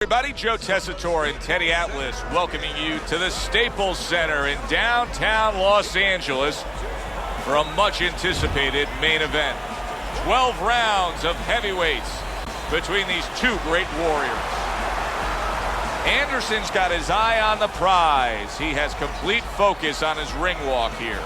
Everybody, Joe Tessitore and Teddy Atlas welcoming you to the Staples Center in downtown Los Angeles for a much-anticipated main event. 12 rounds of heavyweights between these two great warriors. Anderson's got his eye on the prize. He has complete focus on his ring walk here.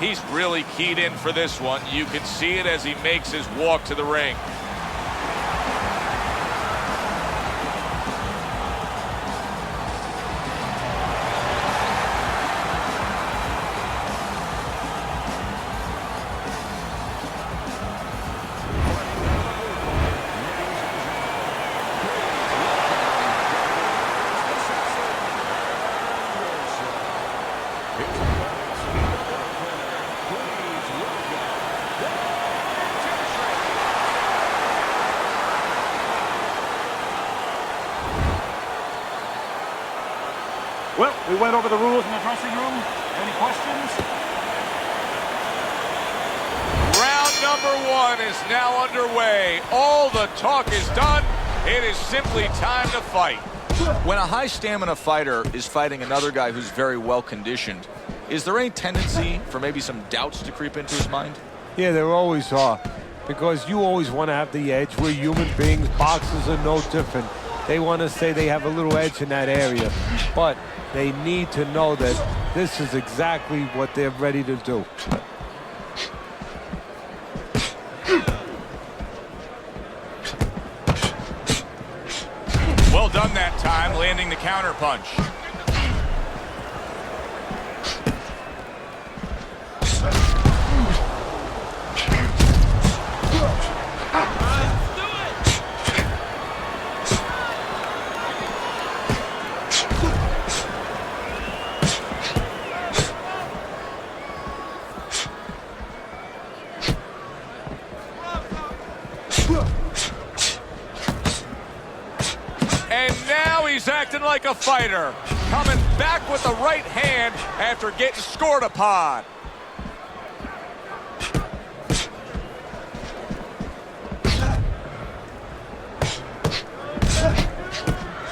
He's really keyed in for this one. You can see it as he makes his walk to the ring. Well, we went over the rules in the dressing room. Any questions? Round number one is now underway. All the talk is done. It is simply time to fight. When a high stamina fighter is fighting another guy who's very well conditioned, is there any tendency for maybe some doubts to creep into his mind? Yeah, there always are, because you always want to have the edge. We're human beings. Boxers are no different. They want to say they have a little edge in that area, but they need to know that this is exactly what they're ready to do. Well done that time, landing the counter punch. And now he's acting like a fighter, coming back with the right hand after getting scored upon.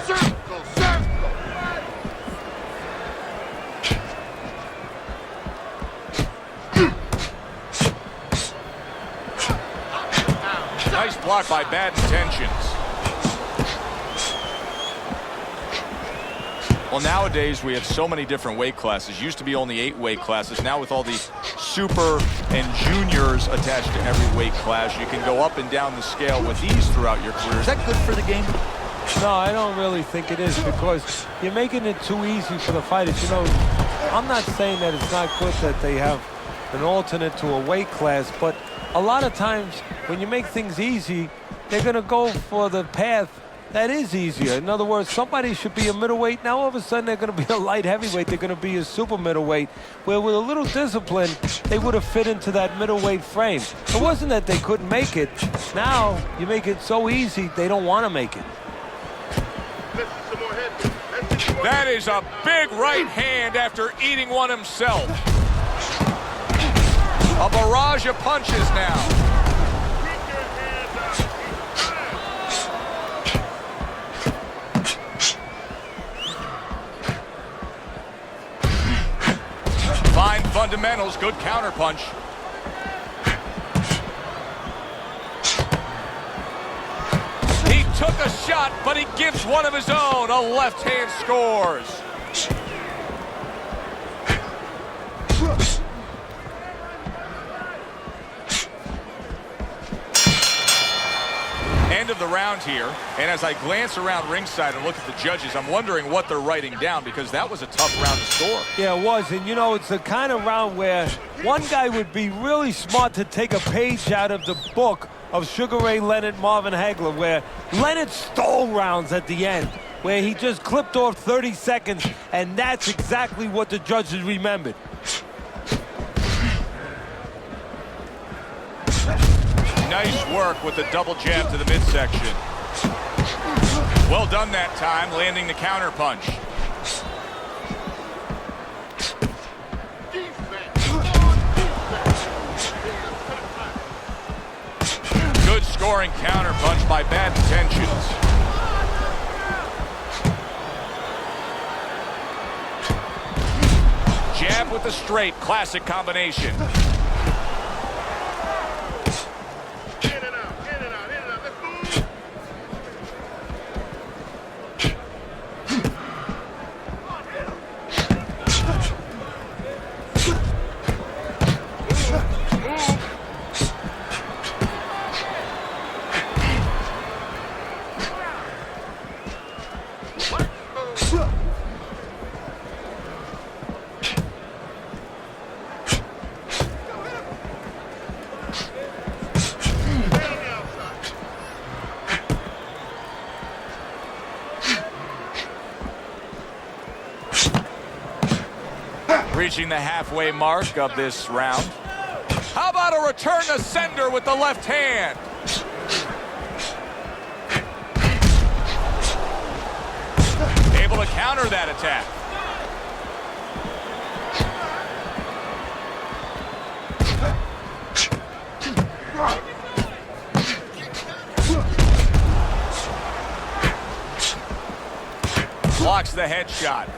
Circle, circle. Nice block by Bad Intentions. Well, nowadays we have so many different weight classes. Used to be only 8 weight classes. Now with all the super and juniors attached to every weight class, you can go up and down the scale with ease throughout your career. Is that good for the game? No, I don't really think it is, because you're making it too easy for the fighters. You know, I'm not saying that it's not good that they have an alternate to a weight class, but a lot of times when you make things easy, they're going to go for the path that is easier. In other words, somebody should be a middleweight. Now all of a sudden they're going to be a light heavyweight. They're going to be a super middleweight, where with a little discipline, they would have fit into that middleweight frame. It wasn't that they couldn't make it. Now you make it so easy, they don't want to make it. That is a big right hand after eating one himself. A barrage of punches now. Fine fundamentals, good counterpunch. He took a shot, but he gives one of his own. A left hand scores. End of the round here, and as I glance around ringside and look at the judges, I'm wondering what they're writing down, because that was a tough round to score. Yeah, it was, and you know, it's the kind of round where one guy would be really smart to take a page out of the book of Sugar Ray Leonard, Marvin Hagler, where Leonard stole rounds at the end, where he just clipped off 30 seconds, and that's exactly what the judges remembered. Nice work with the double jab to the midsection. Well done that time, landing the counter punch. Defense. Soaring counterpunch by bad intentions. Jab with the straight, classic combination. In and out, in and out, in and out. Let's move. Reaching the halfway mark of this round. How about a return to sender with the left hand? Able to counter that attack. Blocks the headshot.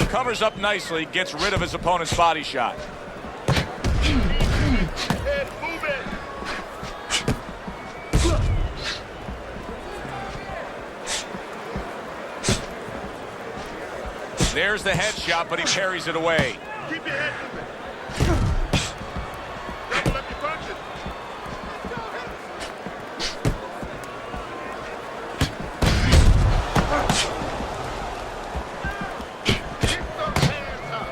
Covers up nicely, gets rid of his opponent's body shot. Head, move it. There's the headshot, but he parries it away. Keep your head moving. Double up your punches. Keep those hands up.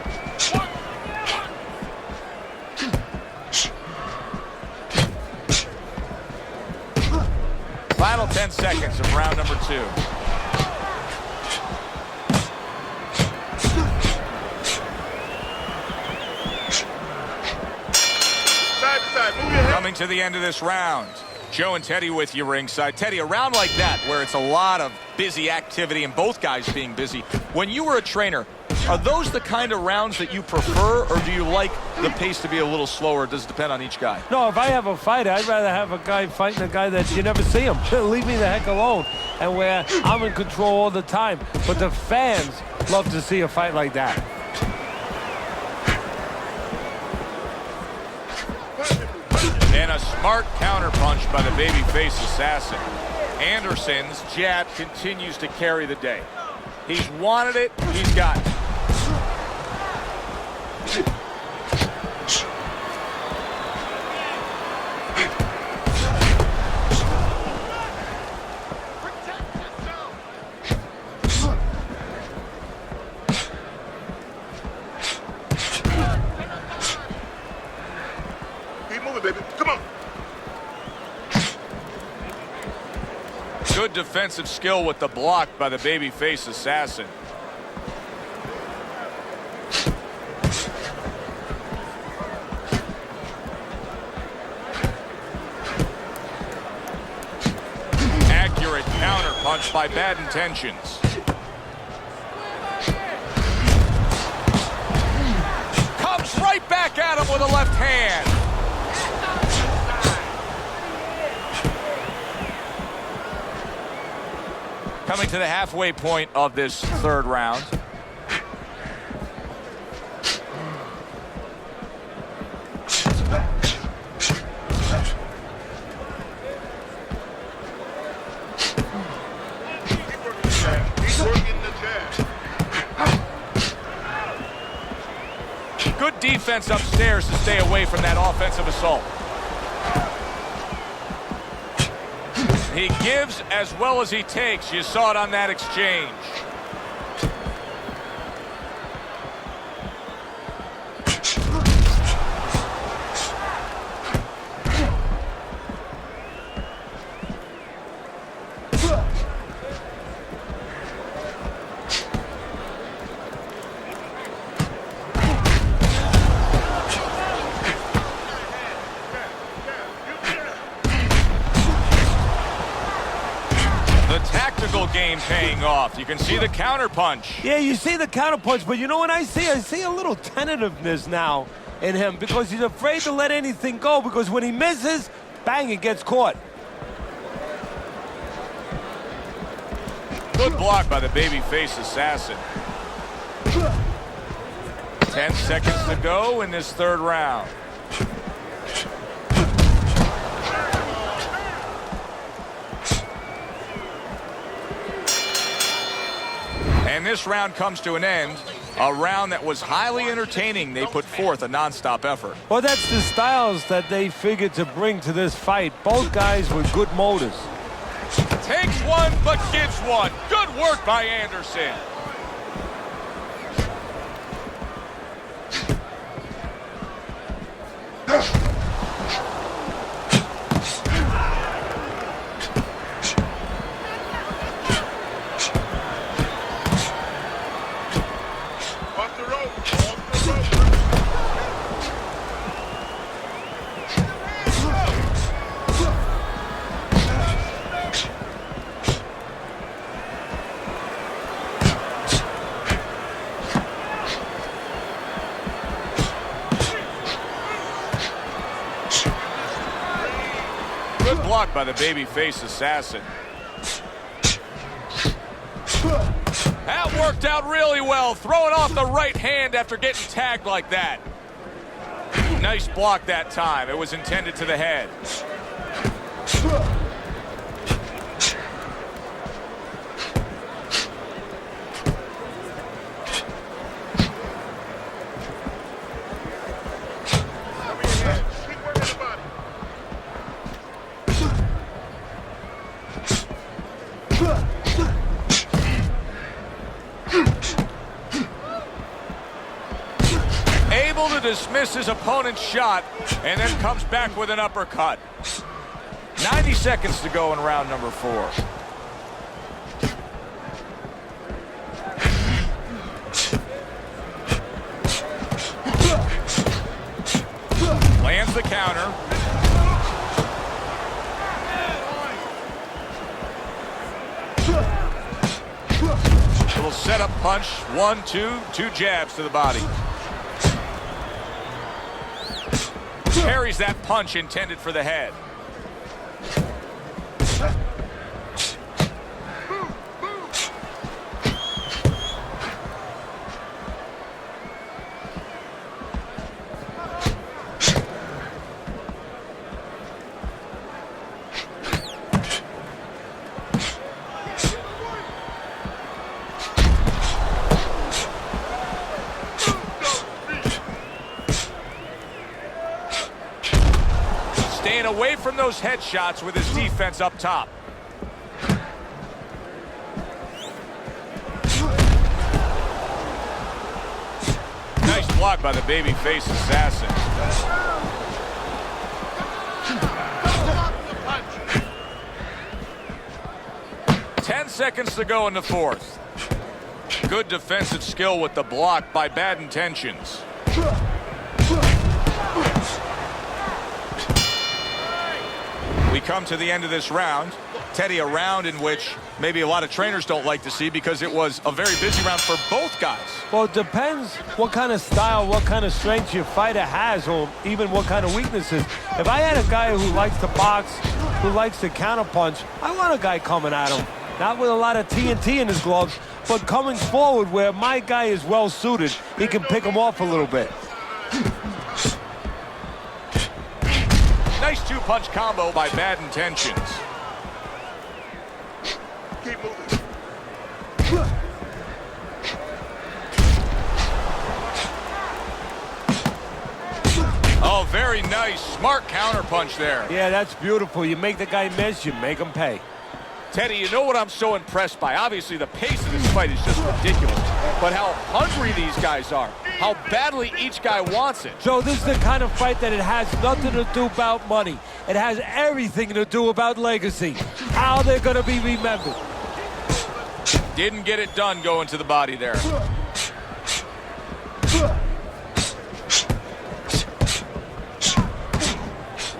Final 10 seconds of round number 2. Side to side, move your head. Coming to the end of this round. Joe and Teddy with you ringside. Teddy, a round like that where it's a lot of busy activity and both guys being busy. When you were a trainer, are those the kind of rounds that you prefer, or do you like the pace to be a little slower? Does it depend on each guy? No, if I have a fight, I'd rather have a guy fighting a guy that you never see him. Leave me the heck alone. And where I'm in control all the time. But the fans love to see a fight like that. And a smart counterpunch by the babyface assassin. Anderson's jab continues to carry the day. He's wanted it, he's got it. Keep moving, baby. Come on. Good defensive skill with the block by the babyface assassin. Accurate counterpunch by bad intentions. Comes right back at him with a left hand. Coming to the halfway point of this third round. Keep working the jab. Good defense upstairs to stay away from that offensive assault. He gives as well as he takes. You saw it on that exchange. The tactical game paying off. You can see the counter punch. Yeah, you see the counter punch, but you know what I see? I see a little tentativeness now in him because he's afraid to let anything go because when he misses, bang, it gets caught. Good block by the babyface assassin. 10 seconds to go in this third round. And this round comes to an end. A round that was highly entertaining. They put forth a non-stop effort. Well, that's the styles that they figured to bring to this fight. Both guys with good motors. Takes one, but gives one. Good work by Anderson. Off the rope. Off the rope. Good block by the babyface assassin. That worked out really well. Throwing off the right hand after getting tagged like that. Nice block that time. It was intended to the head. Cover your head. Keep working the body. Able to dismiss his opponent's shot and then comes back with an uppercut. 90 seconds to go in round number 4. Lands the counter. Little setup punch. 1, 2, 2 jabs to the body. Parries that punch intended for the head. Staying away from those headshots with his defense up top. Nice block by the babyface assassin. Block the punch. 10 seconds to go in the fourth. Good defensive skill with the block by Bad Intentions. We come to the end of this round. Teddy, a round in which maybe a lot of trainers don't like to see because it was a very busy round for both guys. Well, it depends what kind of style, what kind of strength your fighter has, or even what kind of weaknesses. If I had a guy who likes to box, who likes to counterpunch, I want a guy coming at him. Not with a lot of TNT in his gloves, but coming forward where my guy is well suited. He can pick him off a little bit. Nice two-punch combo by Bad Intentions. Keep moving. Oh, very nice. Smart counterpunch there. Yeah, that's beautiful. You make the guy miss, you make him pay. Teddy, you know what I'm so impressed by? Obviously, the pace of this fight is just ridiculous. But how hungry these guys are. How badly each guy wants it. Joe, this is the kind of fight that it has nothing to do about money. It has everything to do about legacy. How they're going to be remembered. Didn't get it done going to the body there.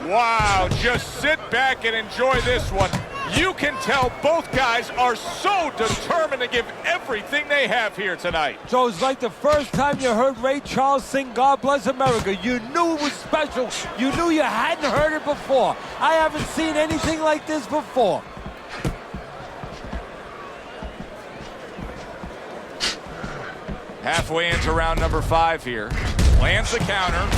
Wow, just sit back and enjoy this one. You can tell both guys are so determined to give everything they have here tonight. Joe, it's like the first time you heard Ray Charles sing God Bless America. You knew it was special. You knew you hadn't heard it before. I haven't seen anything like this before. Halfway into round number 5 here. Lands the counter.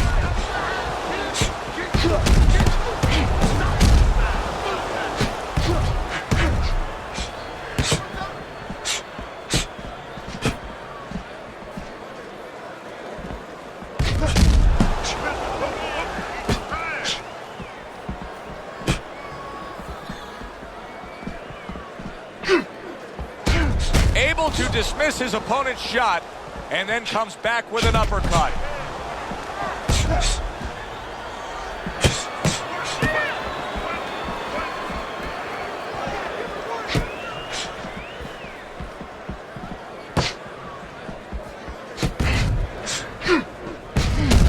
Able to dismiss his opponent's shot, and then comes back with an uppercut.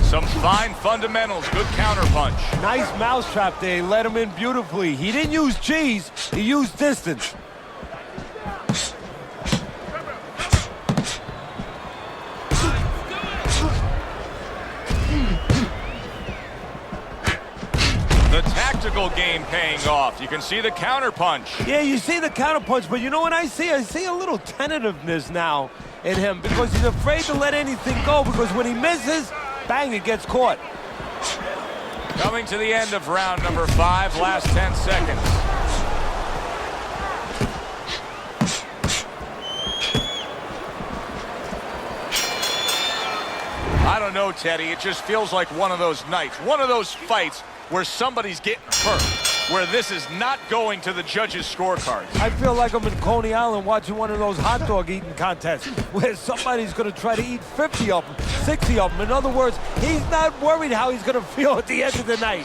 Some fine fundamentals, good counterpunch. Nice mousetrap there. He let him in beautifully. He didn't use cheese. He used distance. The tactical game paying off. You can see the counterpunch. Yeah, you see the counterpunch, but you know what I see? I see a little tentativeness now in him because he's afraid to let anything go because when he misses, bang, it gets caught. Coming to the end of round number 5, last 10 seconds. I don't know, Teddy. It just feels like one of those nights, one of those fights where somebody's getting hurt, where this is not going to the judges' scorecards. I feel like I'm in Coney Island watching one of those hot dog eating contests where somebody's going to try to eat 50 of them, 60 of them. In other words, he's not worried how he's going to feel at the end of the night.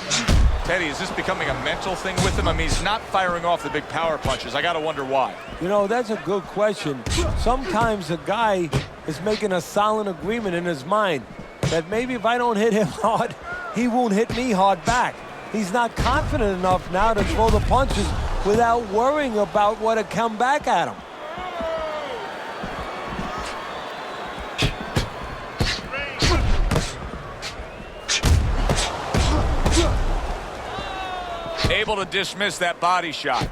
Teddy, is this becoming a mental thing with him? I mean, he's not firing off the big power punches. I got to wonder why. You know, that's a good question. Sometimes a guy is making a silent agreement in his mind that maybe if I don't hit him hard, he won't hit me hard back. He's not confident enough now to throw the punches without worrying about what will come back at him. Able to dismiss that body shot.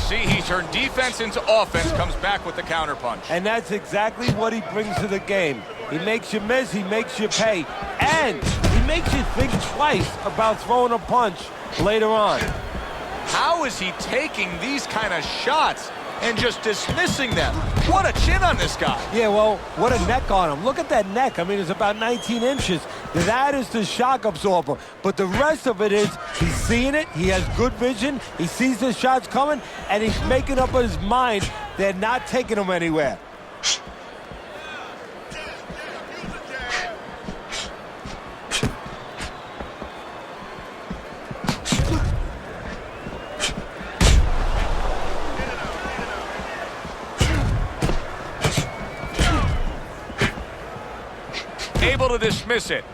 See, he turned defense into offense, comes back with the counterpunch. And that's exactly what he brings to the game. He makes you miss, he makes you pay, and he makes you think twice about throwing a punch later on. How is he taking these kind of shots and just dismissing them? What a chin on this guy. Yeah, well, what a neck on him. Look at that neck. I mean, it's about 19 inches. That is the shock absorber. But the rest of it is he's seeing it. He has good vision. He sees the shots coming, and he's making up in his mind they're not taking him anywhere. Able to dismiss it.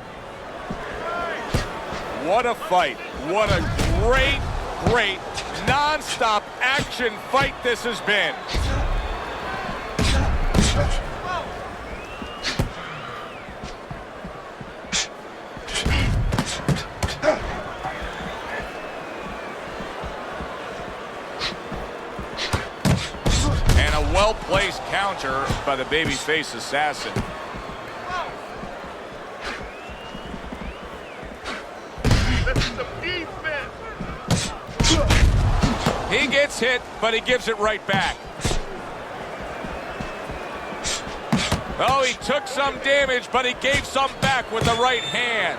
What a fight. What a great, great, non-stop action fight this has been. And a well-placed counter by the babyface assassin. He gets hit, but he gives it right back. Oh, he took some damage, but he gave some back with the right hand.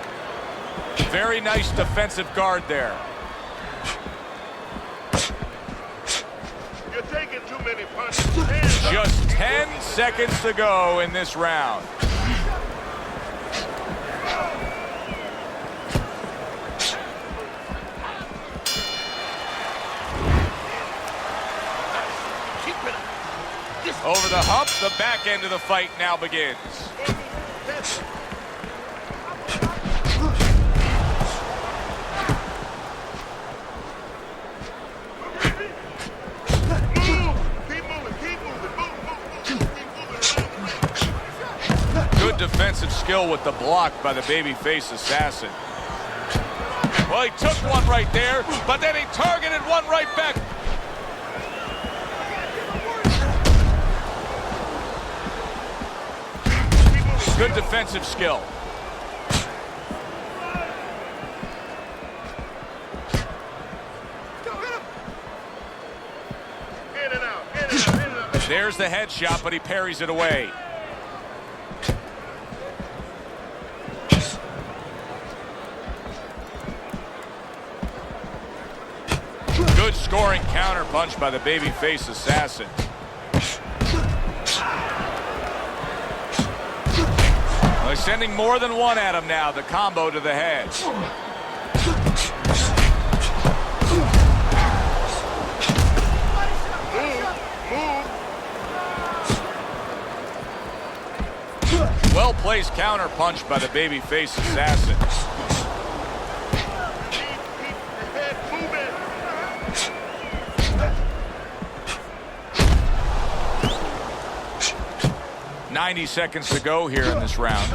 Very nice defensive guard there. You're taking too many punches. Just 10 seconds to go in this round. Over the hump, the back end of the fight now begins. Good defensive skill with the block by the babyface assassin. Well, he took one right there, but then he targeted one right back. Good defensive skill. There's the headshot, but he parries it away. Good scoring counter punch by the babyface assassin. Well, he's sending more than one at him now. The combo to the head. Well-placed counter punch by the babyface assassin. 90 seconds to go here in this round.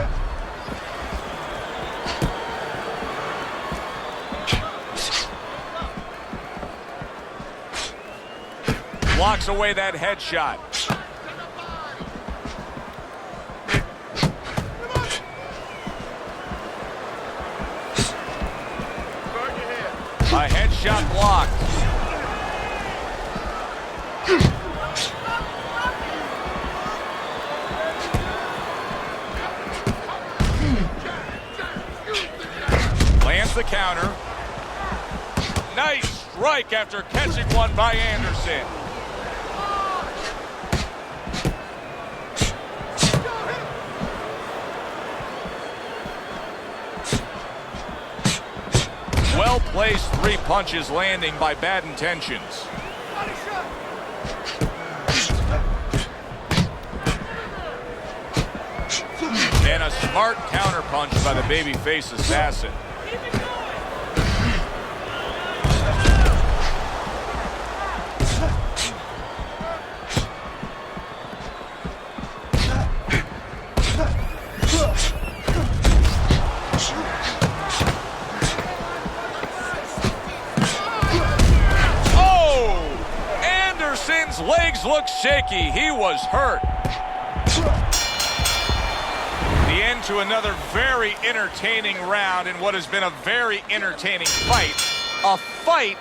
Blocks away that headshot. A headshot blocked. Lands the counter. Nice strike after catching one by Anderson. Well-placed three punches landing by Bad Intentions. And a smart counter punch by the babyface assassin. Legs look shaky. He was hurt. The end to another very entertaining round in what has been a very entertaining fight. A fight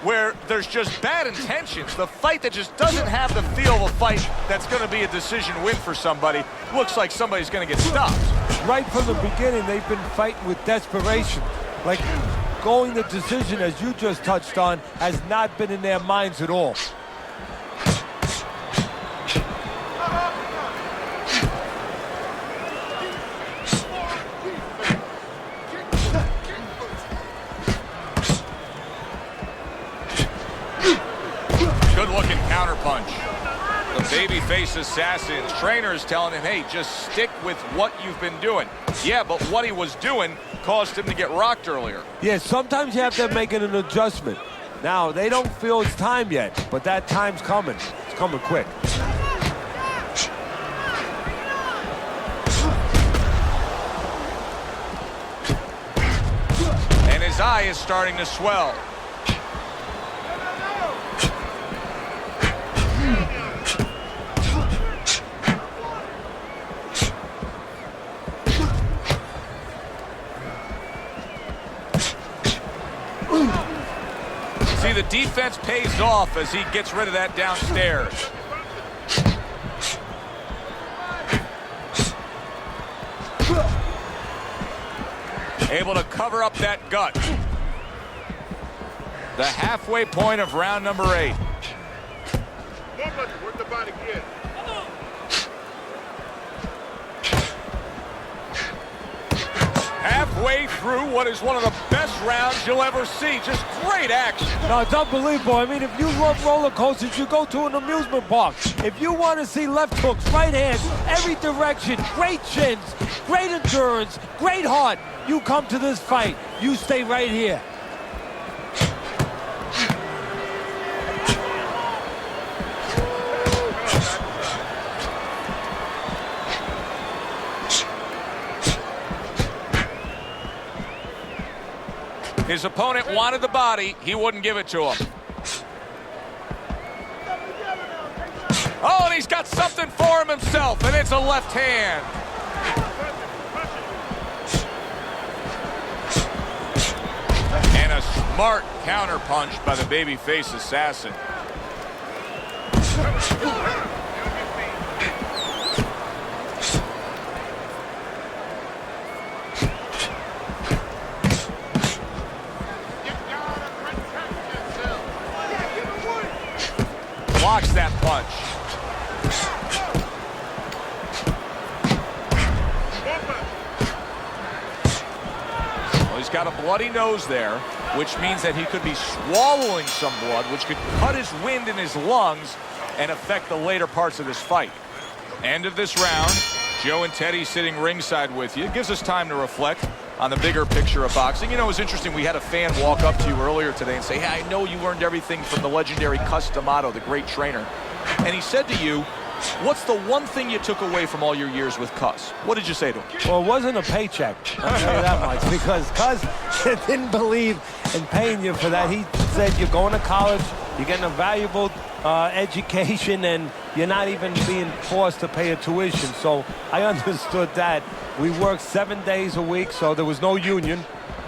where there's just bad intentions. The fight that just doesn't have the feel of a fight that's going to be a decision win for somebody. Looks like somebody's going to get stopped. Right from the beginning, they've been fighting with desperation. Like going the decision, as you just touched on, has not been in their minds at all. Good-looking counter punch. The babyface assassin's trainer is telling him, hey, just stick with what you've been doing. Yeah, but what he was doing caused him to get rocked earlier. Yeah, sometimes you have to make an adjustment. Now, they don't feel it's time yet, but that time's coming. It's coming quick. And his eye is starting to swell. See, the defense pays off as he gets rid of that downstairs. Able to cover up that gut. The halfway point of round number 8. Work the body again. Halfway through what is one of the best rounds you'll ever see. Just great action. No, it's unbelievable. I mean, if you love roller coasters, you go to an amusement park. If you want to see left hooks, right hands, every direction, great chins, great endurance, great heart, you come to this fight. You stay right here. His opponent wanted the body. He wouldn't give it to him. Oh, and he's got something for him himself, and it's a left hand. And a smart counterpunch by the babyface assassin. Blocks that punch. Well, he's got a bloody nose there, which means that he could be swallowing some blood, which could cut his wind in his lungs and affect the later parts of this fight. End of this round. Joe and Teddy sitting ringside with you. It gives us time to reflect on the bigger picture of boxing. You know, it was interesting. We had a fan walk up to you earlier today and say, hey, I know you learned everything from the legendary Cus D'Amato, the great trainer. And he said to you, what's the one thing you took away from all your years with Cus? What did you say to him? Well, it wasn't a paycheck, I'll tell you that much, because Cus didn't believe in paying you for that. He said you're going to college, you're getting a valuable education, and you're not even being forced to pay a tuition. So I understood that. We worked 7 days a week, so there was no union.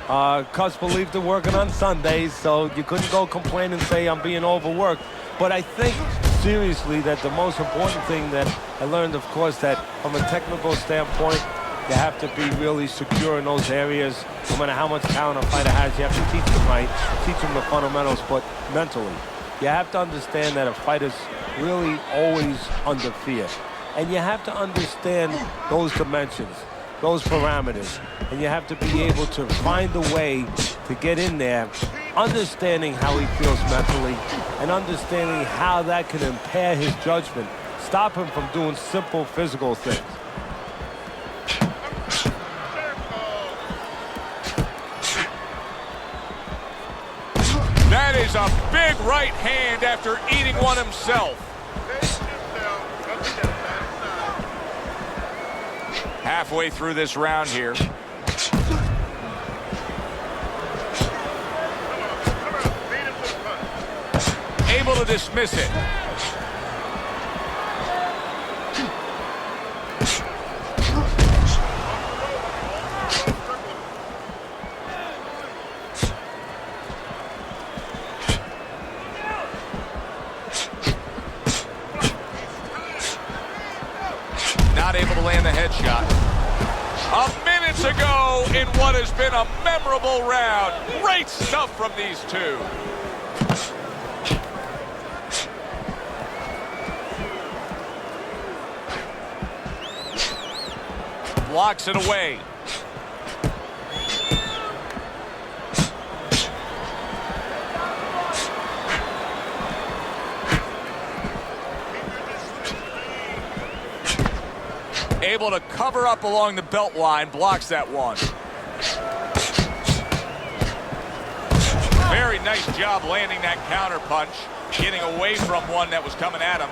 Cus believed in working on Sundays, so you couldn't go complain and say I'm being overworked. But I think, seriously, that the most important thing that I learned, of course, that from a technical standpoint, you have to be really secure in those areas. No matter how much talent a fighter has, you have to teach them right, teach them the fundamentals, but mentally. You have to understand that a fighter's really always under fear. And you have to understand those dimensions, those parameters. And you have to be able to find a way to get in there, understanding how he feels mentally, and understanding how that can impair his judgment, stop him from doing simple physical things. That is a big right hand after eating one himself. Halfway through this round here. Able to dismiss it. Not able to land the headshot. Minutes ago in what has been a memorable round. Great stuff from these two. Blocks it away. Able to cover up along the belt line, blocks that one. Very nice job landing that counter punch, getting away from one that was coming at him.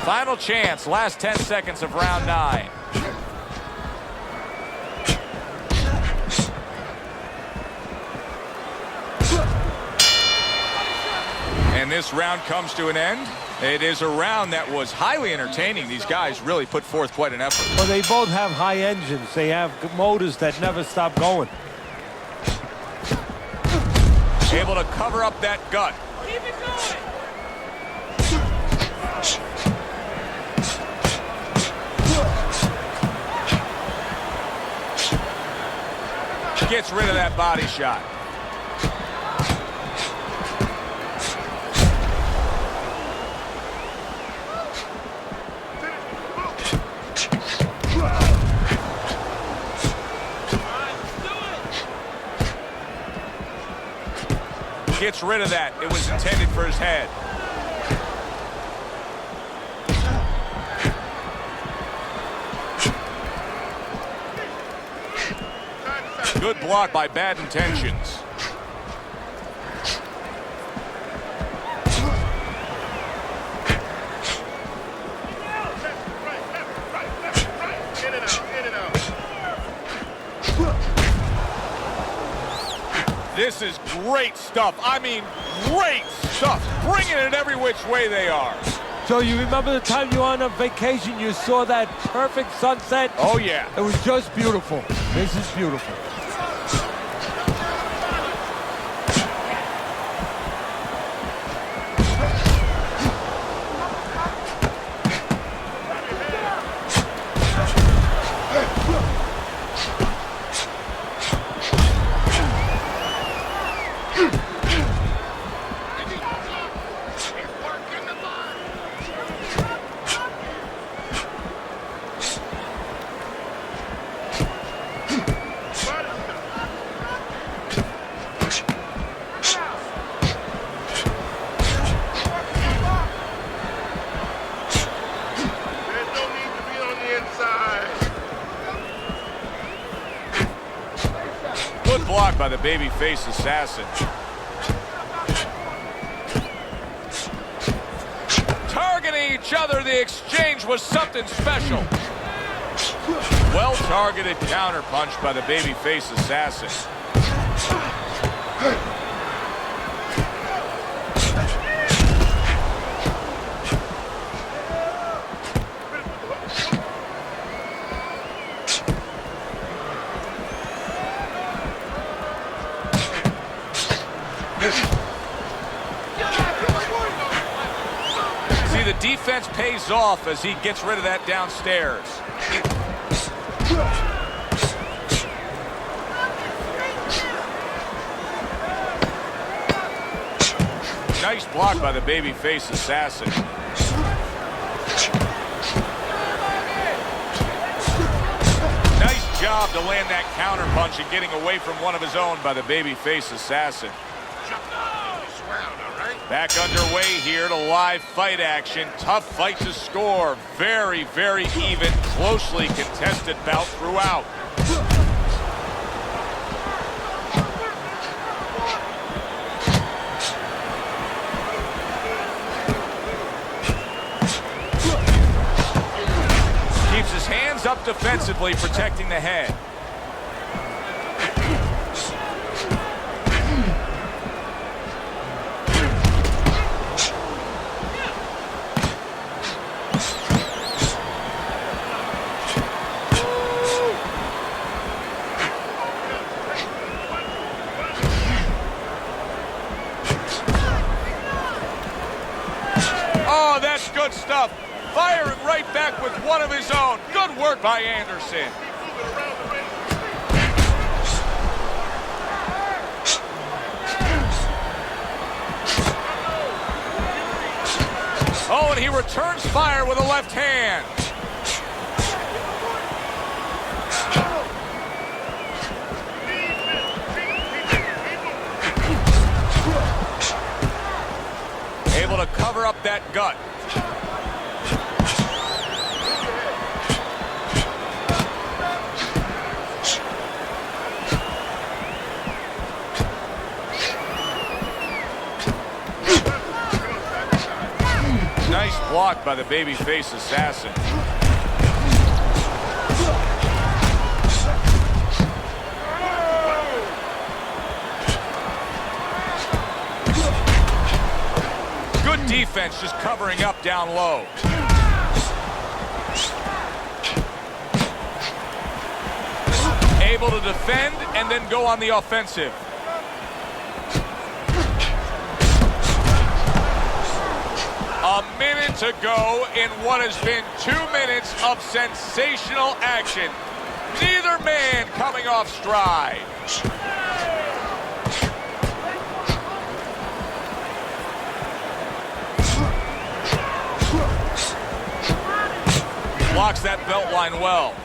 Final chance, last 10 seconds of round 9. And this round comes to an end. It is a round that was highly entertaining. These guys really put forth quite an effort. Well, they both have high engines. They have motors that never stop going. Able to cover up that gut. Keep it going. Gets rid of that body shot. gets rid of that. It was intended for his head. Good block by Bad Intentions. This is great stuff. I mean, great stuff. Bringing it every which way they are. So you remember the time you were on a vacation, you saw that perfect sunset? Oh, yeah. It was just beautiful. This is beautiful. Good block by the babyface assassin. Targeting each other, the exchange was something special. Well-targeted counterpunch by the babyface assassin. See, the defense pays off as he gets rid of that downstairs. Nice block by the babyface assassin. Nice job to land that counterpunch and getting away from one of his own by the babyface assassin. Back underway here to live fight action. Tough fight to score. Very, very even, closely contested bout throughout. Keeps his hands up defensively, protecting the head. Oh, that's good stuff. Firing right back with one of his own. Good work by Anderson. Oh, and he returns fire with a left hand. Able to cover up that gut. Nice block by the babyface assassin. Good defense, just covering up down low. Able to defend and then go on the offensive. A minute to go in what has been 2 minutes of sensational action. Neither man coming off stride. Blocks that belt line well.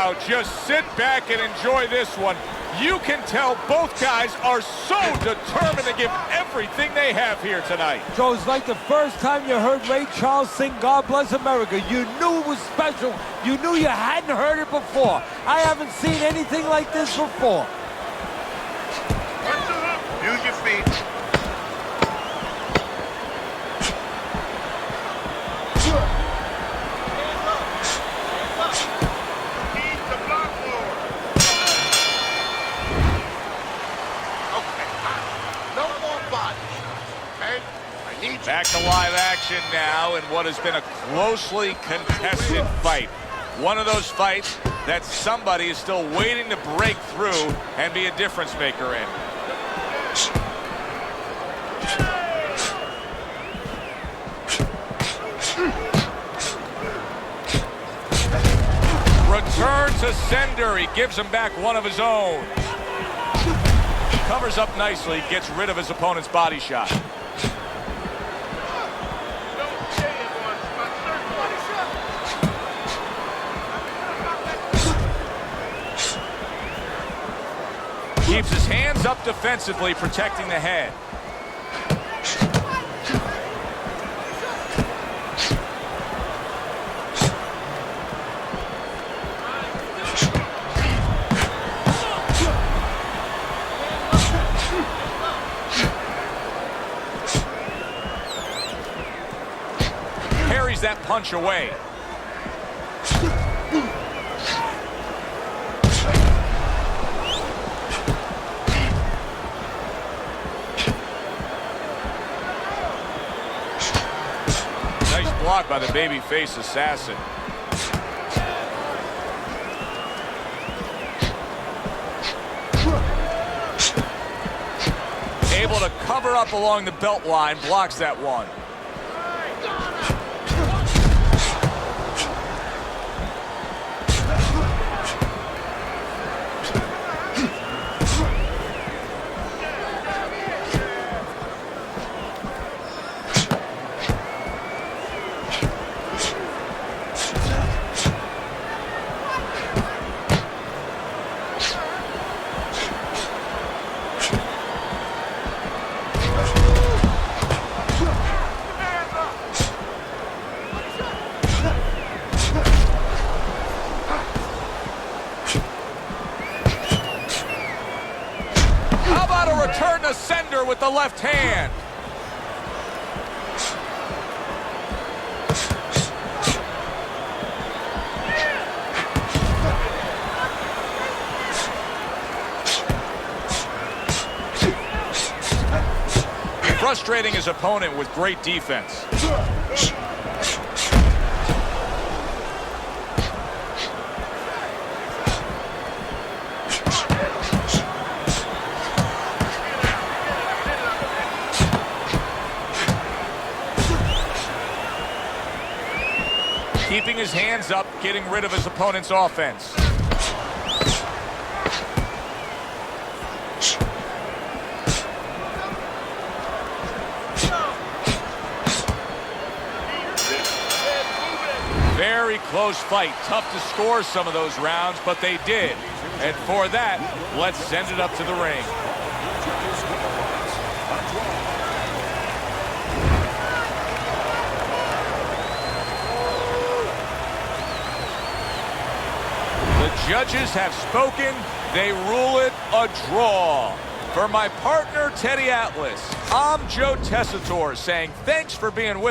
Wow, just sit back and enjoy this one. You can tell both guys are so determined to give everything they have here tonight. Joe, it's like the first time you heard Ray Charles sing God Bless America. You knew it was special. You knew you hadn't heard it before. I haven't seen anything like this before. Use your feet. Back to live action now in what has been a closely contested fight. One of those fights that somebody is still waiting to break through and be a difference maker in. Return to sender. He gives him back one of his own. Covers up nicely, gets rid of his opponent's body shot. Keeps his hands up defensively, protecting the head. Parries that punch away. Blocked by the babyface assassin. Able to cover up along the belt line, blocks that one. Return to sender with the left hand. Frustrating his opponent with great defense. Keeping his hands up, getting rid of his opponent's offense. Very close fight. Tough to score some of those rounds, but they did. And for that, let's send it up to the ring. Judges have spoken. They rule it a draw. For my partner, Teddy Atlas, I'm Joe Tessitore saying thanks for being with us.